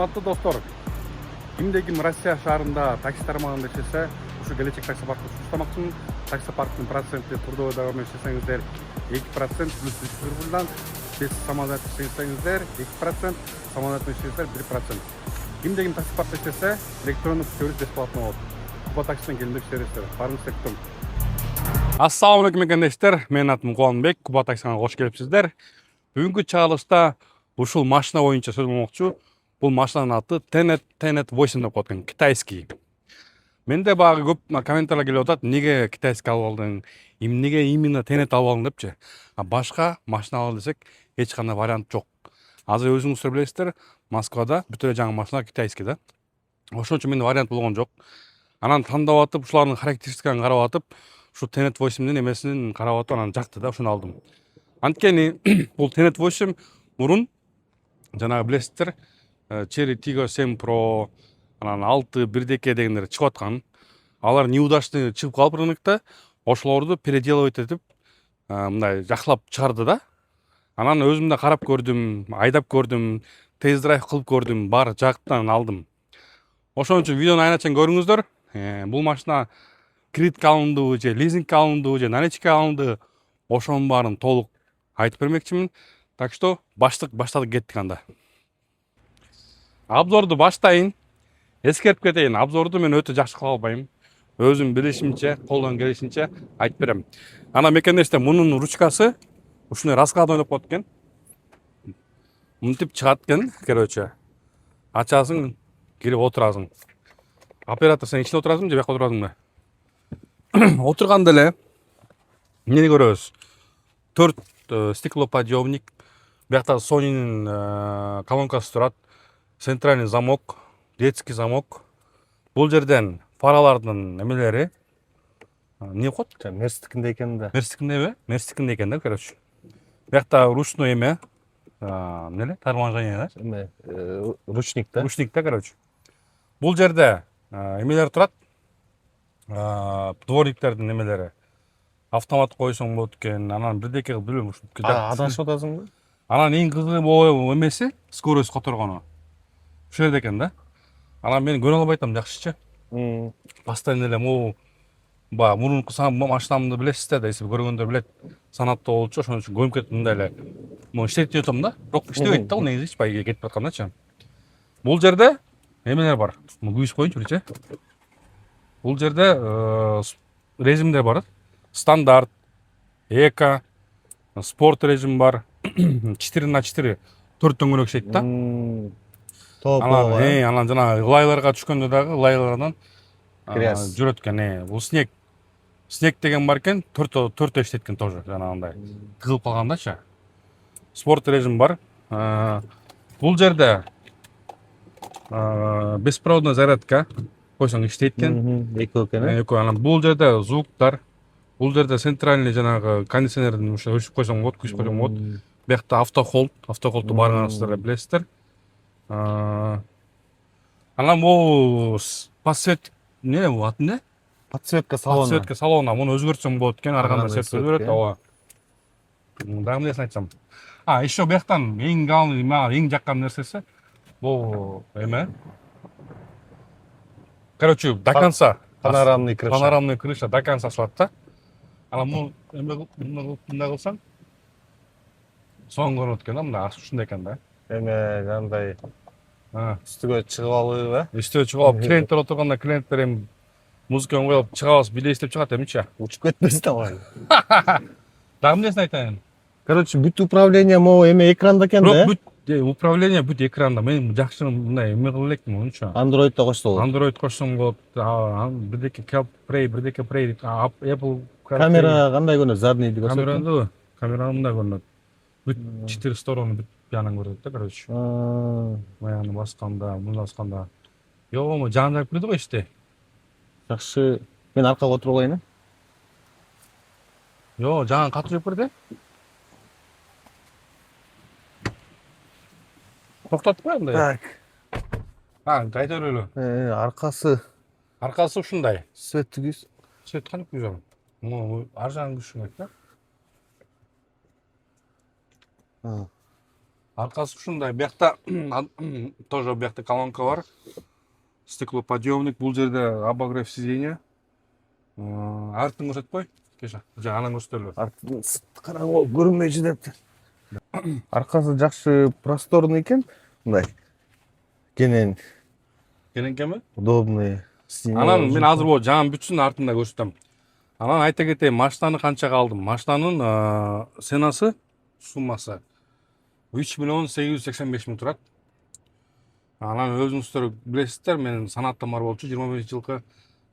Урматтуу достор, кимде ким Россия шаарында такси тармагында иштесе, ушу келечек такси паркын сунуштамакчымын. Такси парктын проценти трудовой договор менен иштесеңиздер 2% плюс 3 рубльдан, без самолет иштесеңиздер 2%, самолет менен иштесеңиздер 1%. Кимде ким такси паркта иштесе, электрондук сервис бесплатно болот. Куба таксиден келип иштейсиздер. Барыңыздар күтөм. Ассаламу алейкум экендештер. Менин атым Кубанбек. Куба таксиге кош келипсиздер. Бүгүнкү чыгарылышта ушул машина боюнча сөз кылмакчы. Бул машинанын аты Tenet 8 деп коет экен, китайский. Менде багы көп комментарийлер келип атат, неге китайский алып алдың, эмнеге именно Tenet алып алдың депчи. Башка машина алалы десек, эч кандай вариант жок. Азыр өзүңүздөр билесиздер, Москвада бүт эле жаңы машиналар китайский да. Ошон үчүн менде вариант болгон жок. Анан тандап атып, ушулардын характеристикаларын карап атып, ушу Tenet 8дин эмесин карап атып, анан жакты да, ошону алдым. Анткени бул Tenet 8 мурун жанагы билесиздер, Cherry Tiggo 7 Pro, анан 6 1 дегендер чыгып аткан. Алар неудачный чыгып калып рынокто, ошолорду переделывать этип, мындай жакшылап чыгарды да. Анан өзүм да карап көрдүм, айдап көрдүм, тест-драйв кылып көрдүм, баары жакты, анан алдым. Ошон үчүн видеону айначан көрүңүздөр. Бул машина кредитке алындыбы же лизингке алындыбы же наличке алынды, ошонун баарын толук айтып бермекчимин. Так что баштадык кеттик анда. Обзорду баштайын. Эскертип кетейин, обзорду мен өтө жакшы кыла албайм. Өзүм билишимче, колдон келишинче айтып берем. Ана мекендештер, мунун ручкасы ушундай раскладной деп коет экен. Мынтип чыгат экен, короче. Ачасың, кирип отурасың. Оператор сен ичинде отурасың же бияка отурасыңбы? Отурганда эле эмнени көрөбүз? 4 стеклоподъемник. Биякта Sony'нин колонкасы турат. Центральный замок, детский замок. Бул жерден фаралардын эмелери эмне коет? Мерстикинде экен да. Мерстикиндеби? Мерстикинде экен да, короче. Биякта ручной эме, эмне? Торможение, да? Эме, ручник да. Ручник да, короче. Бул жерде эмелер турат. Дворниктердин эмелери. Автомат койсоң болот экен. Анан бирдеке кылып билбейм ушул. Адашып атасыңбы? Анан эң кызыгы могу эмеси, скорость которгону. Ушул жерде экен да. Анан мен көрө албай атам жакшычы. Постоянно эле могу мурунку машинамды билесиздер да, если көргөндөр билет. Санаттуу болчу, ошон үчүн көмүп кетип мындай эле иштетип атам да. Бирок иштебейт да, негизи эч бай кетип аткандачы. Бул жерде эмелер бар. Күйүз коеюнчу бирчи. Бул жерде режимдер бар. Стандарт, эко, спорт режим бар. 4x4 4 дөңгөлөк иштейт да. Анан жана лайларга түшкөндө дагы лайлардан жүрөт экен. Бул снег деген бар экен, 4 иштейт экен тоже, жанагындай. Кыгылып калгандачы. Спорт режим бар. Бул жерде беспроводной зарядка койсоң иштейт экен. Экөө экен. Экөө. Анан бул жерде звуктар. Бул жерде центральный жанагы кондиционердин өчүп койсоң болот, күчүп койсоң болот. Биякта автохолдту баарыңыздар билесиздер. Анан бул подсветка, эмне бул аты эмне? Подсветка салона. Подсветка салона. Муну өзгөртсөң болот экен, ар кандай свет өзгөрөт, ооба. Дагы эмнесин айтсам? Еще бияктан эң главный, мага эң жаккан нерсеси бул эме. Короче, до конца Панорамный крыша. Панорамный крыша до конца ашылат да. Анан муну мындай кылсаң соң көрүнөт экен да, мындай ушундай экен да. Эме кандай үстүгө чыгып алыбы? Үстүгө чыгып алып, клиенттер отурганда клиенттер эми музыканы коюп чыгабыз, билейбиз деп чыгат эмичи? Учуп кетпесин да. Дагы эмнесин айтайын? Короче, бүт управление могу эме экранда экен да. Бүт управление бүт экранда. Мен жакшы мындай эме кыла элекмин ончо. Android'да койсо болот. Android койсоң болот. Бирдеке Play, бирдеке Play, Apple камера кандай көрүнөт? Заднийди көрсөтөбү? Камера мындай көрүнөт. Бүт 4 сторону бүт жанын көрөт да, короче. Маяны басканда, муну басканда. Йоо, жандырып кирди го иште. Жакшы. Мен аркага отуруп алайын. Йоо, жан катуу жүрүп кирди. Токтотуп кой андай. Так. Кайта берелү. Аркасы ушундай. свет түгүз. Свет кантип күзөм? Муну ар жагын күзүш керек да. Аркасы ушундай. Биякта тоже биякта колонка бар. Стеклоподъемник. Бул жерде обогрев сиденья. Артын көрсөтпөй? Кеша. Жа анан көрсөтөлбө. Артын караңгы болуп көрүнбөй жатат. Аркасы жакшы просторный экен. Мындай. Кенен Кененкеби? удобный. Анан мен азыр бул жаан бүтсүн артында көрсөтөм. Анан айта кетейин, машинаны канчага алдым? Машинанын ценасы, суммасы 3.885.000 турат. Анан өзүңүздөр билесиздер, мен санаттан бар болчу 25 жылкы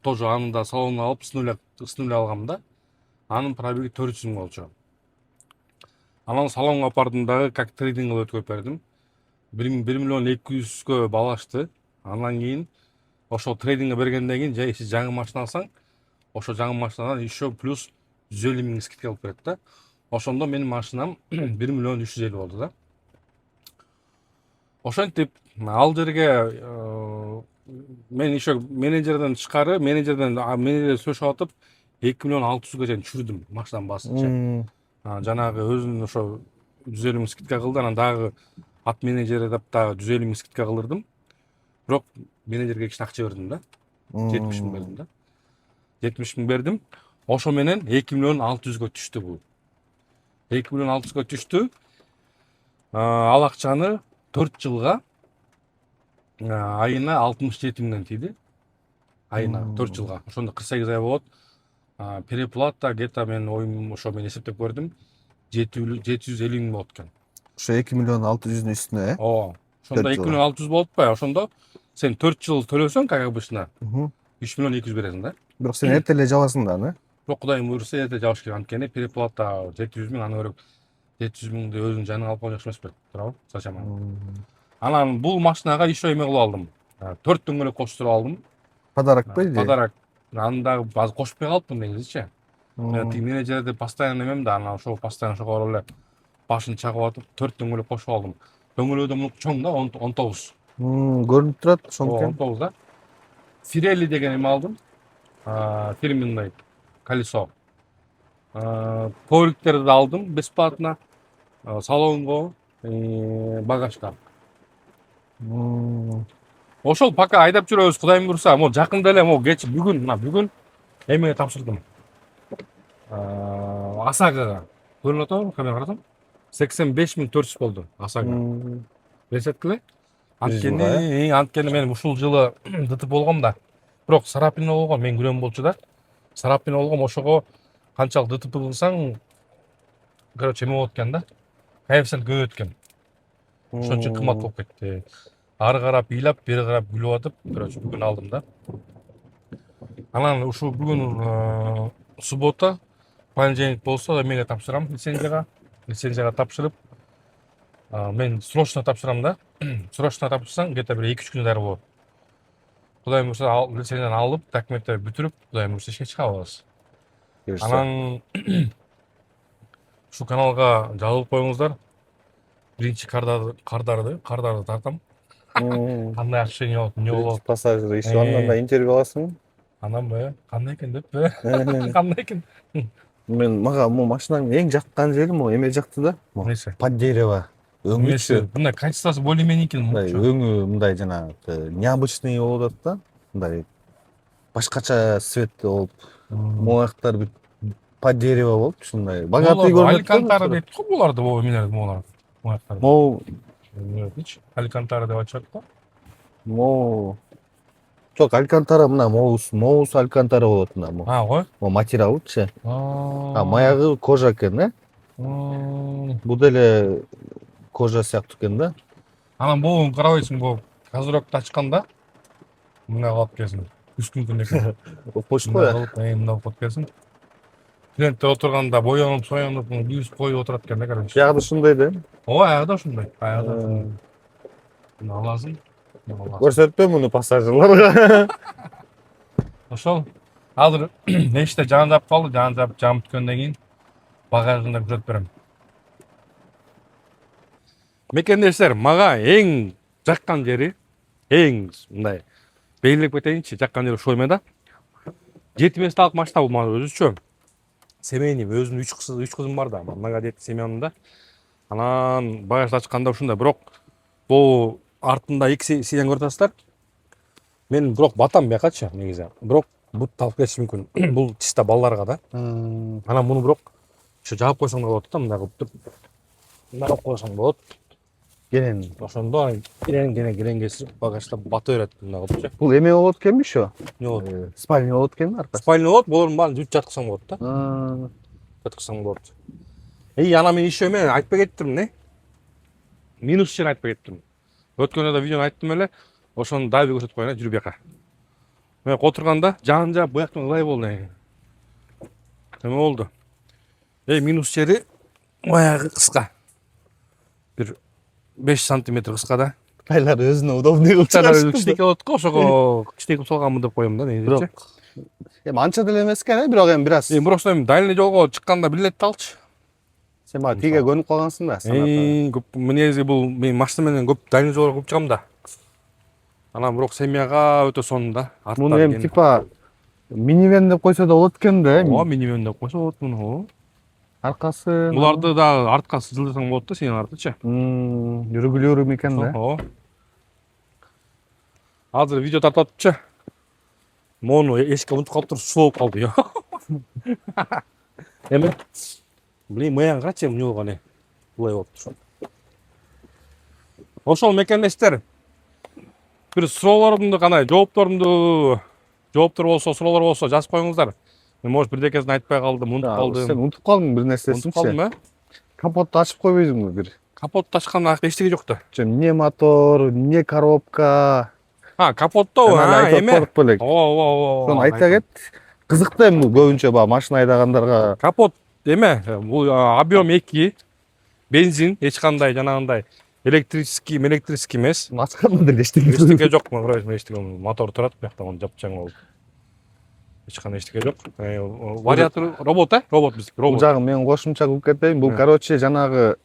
тоже анында салонун алып с нуля алгам да. Анын пробеги 400 000 болчу. Анан салонго апардым дагы, как трейдинг өткөрүп бердим. 1.200.000 балашты. Андан кийин ошол трейдингге бергенден кийин же жаңы машина алсаң, ошо жаңы машинадан еще плюс 150.000 скидка алып берет да. Ошондо менин машинам 1.350.000 болду да. Ошентип ал жерге мен еще менеджерден сөйлөшүп атып 2.600.000 чейин түшүрдүм машинанын баасынча. Жанагы өзүнүн ошо 150.000 скидка кылды, анан дагы ат менеджери деп дагы 150.000 скидка кылдырдым. Бирок менеджерге кичине акча бердим да. 70.000 бердим да. 70.000 бердим. Ошо менен 2.600.000 түштү бул. 2.600.000 түштү. Ал акчаны 4 жылга айына 67.000 тийди. Айына 4 жылга. Ошондо 48 ай болот. Переплата где-то мен оюм ошо мен эсептеп көрдүм. 750.000 болот экен. Ошо 2.600.000 үстүнө, Ошондо 2.600 болуп атпайбы? Ошондо сен 4 жыл төлөсөң, как обычно, 3.200.000 бересиң да. Бирок сен эрте эле жабасың да аны. Бирок Кудайым буйруса эрте жабыш керек. Анткени переплата 700.000, аны көрөк 700.000 өзүнүн жанына алып койгон жакшы эмес белек, туурабы? Зачем? Анан бул машинага еще эме кылып алдым. 4 дөңгөлөк коштуруп алдым. Подарокпу? Подарок. Аны дагы азыр кошпой калыпмын негизичи. Мен тиги менеджерди постоянно эмем да, анан ошол постоянно ошого барып эле башын чагып атып 4 дөңгөлөк кошуп алдым. Дөңгөлөгү да чоң да, 19. Көрүнүп турат, ошонткен. 19 да. Фирелли деген эме алдым. Фирменный колесо. Ковриктерди да алдым бесплатно. Салонго, багажга. Ошол пока айдап жүрөбүз, Кудайым буйруса, могу жакында эле, могу кеч бүгүн эмеге тапшырдым. Асагага. Көрүнүп атабы, камера карасам? 85.400 болду Асага. Берсеткиле? Анткени мен ушул жылы ДТП болгом да. Бирок Сарапино болгон, мен күнөөм болчу да. Сарапино болгом, ошого канчалык ДТП кылсаң, короче, эме болот экен да. Коэффициент көбөйөт экен. Ошон үчүн кымбат болуп кетти. Ары карап ыйлап, бери карап күлүп атып, короче, бүгүн алдым да. Анан ушул бүгүн суббота, понедельник болсо эмеге тапшырам, лицензияга тапшырып, мен срочно тапшырам да. Срочно тапшырсаң, где-то бир 2-3 күндө болот. Кудайым буйруса, лицензияны алып, документтерди бүтүрүп, Кудайым буйруса ишке чыга алабыз. Анан ушул каналга жазылып коюңуздар. Биринчи кардарды тартам. Кандай ощущение болот, эмне болот? Пассажир иши анда интервью аласың. Анан кандай экен деппи? Кандай экен? Мага могу машинанын эң жаккан жери могу эме жакты да. Эмнеси? Под дерево. Өңүчү. Мындай качествосы более-менее экен. Мындай өңү мындай жанагы необычный болуп атат да. Мындай башкача цветте болуп, мояктар бүт под дерево болуп, ушундай. Богатый көрүнөт. Алькантара дейт го буларды, могу эмелерди, могулар. Мояктар. Могу Алькантара деп атышат го. Могу жок, алькантара мына моус алькантара болот мына. Кой? Могу материалычы. Маягы кожа экен, э? Бул деле кожа сыяктуу экен да. Анан могун карабайсың, могу газировкты ачканда мына калып келсин. 3 күн экен. Почко да. Мына калып келсин. Клиенттер отурганда боёнуп, соёнуп, бүүс коюп отурат экен да, короче. Ягы ушундай да. Аягы ушундай. Аягы. Мына аласың. Көрсөтпө муну пассажирларга. Ошол. Азыр нечте жаандап калды, жаандап бүткөндөн кийин багажында көрсөтүп берем. Мекендештер, мага эң жаккан жери, эң мындай белгилеп кетейинчи, жаккан жери ошол эме да. 7 месталык машина бул мага өзүчө. Семейный, өзүнүн 3 кызым бар да, многодетный семьянын да. Анан багажды ачканда ушундай. Бирок бул артында эки сиден көрүп атасыздар. Мен бирок батам биякачы негизи. Бирок бут талып кетиши мүмкүн. Бул чисто балдарга да. Анан муну бирок ошо жаап койсоң да болот да, мындай кылып туруп. Мындай кылып койсоң болот. Келен. Ошондо кирен багажда бата берет мындай кылыпчы. Бул эме болот экенби ошо? Не болот? Спальня болот экенби аркасы? Спальня болот, булардын баарын жүзүп жаткызсаң болот да. Жаткызсаң болот. Ана мен ишөө менен айтпай кеттим не? Минус ишин айтпай кеттим. Өткөндө да видеону айттым эле. Ошону дайбы көрсөтүп коеюн, жүрүп жака. Мен отурганда жан жаап буяктан ылай болду. Эме болду. Минус жери баягы кыска. Бир 5 сантиметр кыска да. Кытайлар өзүнө удобный кылып чыгарышты. Кичинекей болот го, ошого кичинекей кылып салганмын деп коем да негизи. Бирок эми анча деле эмес экен, бирок эми бир аз. Просто эми дальний жолго чыкканда билет алчы. Сен мага тиге көнүп калгансың да. Көп негизи бул мен машина менен көп дальний жолго көп чыгам да. Анан бирок семьяга өтө сонун да. Муну эми типа минивэн деп койсо да болот экен да. Ооба, минивэн деп койсо болот муну. Аркасы. Буларды да артка жылдырсаң болот да, сенин артычы. Жүргүлөрү экен да. Ооба. Азыр видео тартып атыпчы. Мону эшикке унутуп калыптыр, суу болуп калды. Эме? Блин, мыян карачы эмне болгон эле. Булай болуптур. Ошол мекендештер. Бир суроолорумду кандай, жооптор болсо, суроолор болсо жазып коюңуздар. Мен может бирдекесин айтпай калдым, унутуп калдым. Сен унутуп калдың бир нерсесинчи. Унутуп калдым, Капотту ачып койбойсуңбу бир? Капотту ачканда эчтеке жок да. Не мотор, не коробка. Капотто эме? Ооба. Сону айта кет. Кызык да эми көбүнчө баягы машина айдагандарга. Капот эме? Бул объем 2, бензин, эч кандай жанагындай электрический эмес. Ачканда деле Эчтеке жок, эчтеке мотор турат, биякта аны жапчаң болду. Эч кандай эчтеке жок. Вариатор робот, робот биздики, робот. Бул жагын мен кошумча кылып кетейин. Бул короче жанагы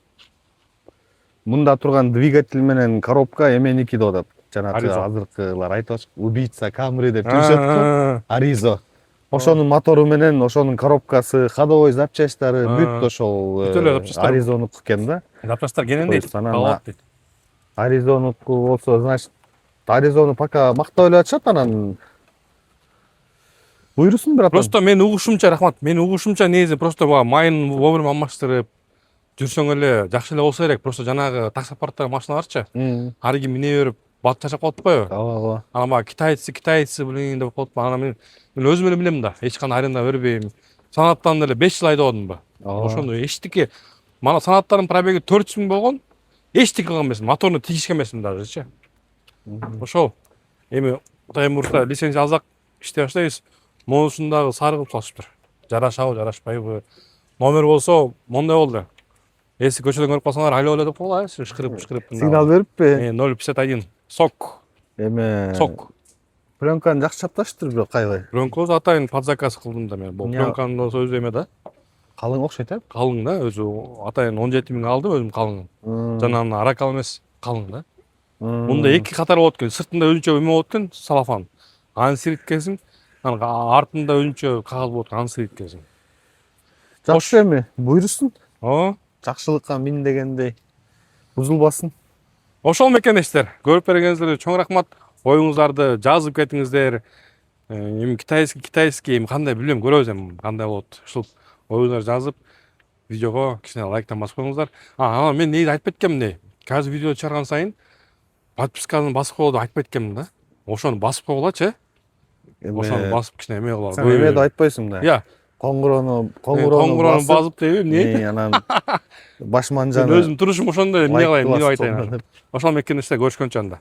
мында турган двигатель менен коробка эменики деп атат. Жанагы азыркылар айтып атышты, убийца Camry деп жүрүшөт. Аризо. Ошонун мотору менен ошонун коробкасы, ходовой запчастьтары бүт ошол Аризонуку экен да. Запчастьтар кенен дейт. Аризонуку болсо, значит, Аризону пока мактап эле атышат, анан буйрусун братан. Просто мен угушумча, рахмат. Мен угушумча негизи просто майын вовремя алмаштырып жүрсөң эле жакшы эле болсо керек. Просто жанагы таксопарктагы машиналарчы. Ар ким мине берип бат жашап калып атпайбы? Ооба. Анан баягы китайцы, блин деп коюп анан мен өзүм эле билем да. Эч кандай аренда бербейм. Санаттан эле 5 жыл айдабадымбы? Ошондо эчтеке мана санаттардын пробеги 400 000 болгон. Эчтеке кылган эмесмин. Моторуну тийишкен эмесмин дажычы. Ошол. Эми Кудай мурда лицензия алсак иштей баштайбыз. Монусундагы сары кылып салышыптыр. Жарашабы, жарашпайбы? Номер болсо мондай болду. Эси көчөдөн көрүп калсаңар, алло деп коелу, шкырып. Сигнал бериппи? 051. Сок. Эме. Сок. Пленканы жакшы чапташтыр бирок кайбай. Пленканы атайын под заказ кылдым да мен. Бул пленканын өзү эме да. Калың окшойт а? Калың да, өзү атайын 17 000 алдым өзүм калың. Жанагы аракал эмес, калың да. Мында эки катар болот экен. Сыртында өзүнчө эме болот экен, салафан. Аны сириткесиң, анан артында өзүнчө кагаз болот, аны сириткесиң. Жакшы эми, буйрусун. Ооба. Жакшылыкка мин дегендей бузулбасын. Ошол мекендештер, көрүп бергениңиздерге чоң рахмат. Оюңуздарды жазып кетиңиздер. Эми китайский эми кандай билбейм, көрөбүз эми кандай болот. Ушул оюңуздарды жазып, видеого кичине лайктан басып коюңуздар. Анан мен негизи айтып кеткемин, азыр видео чыгарган сайын подписканы басып коелу деп айтып кеткемин да. Ошону басып койгулачы. Ошону басып кичине эме кылалы. Сен эме деп айтпайсың да. Иә. Коңгурону басып дейбим, не? Анан баш манжаны. Өзүм турушум ошондой эмне кылайын, деп айтайын. Ошол мекендеште көрүшкөнчө анда.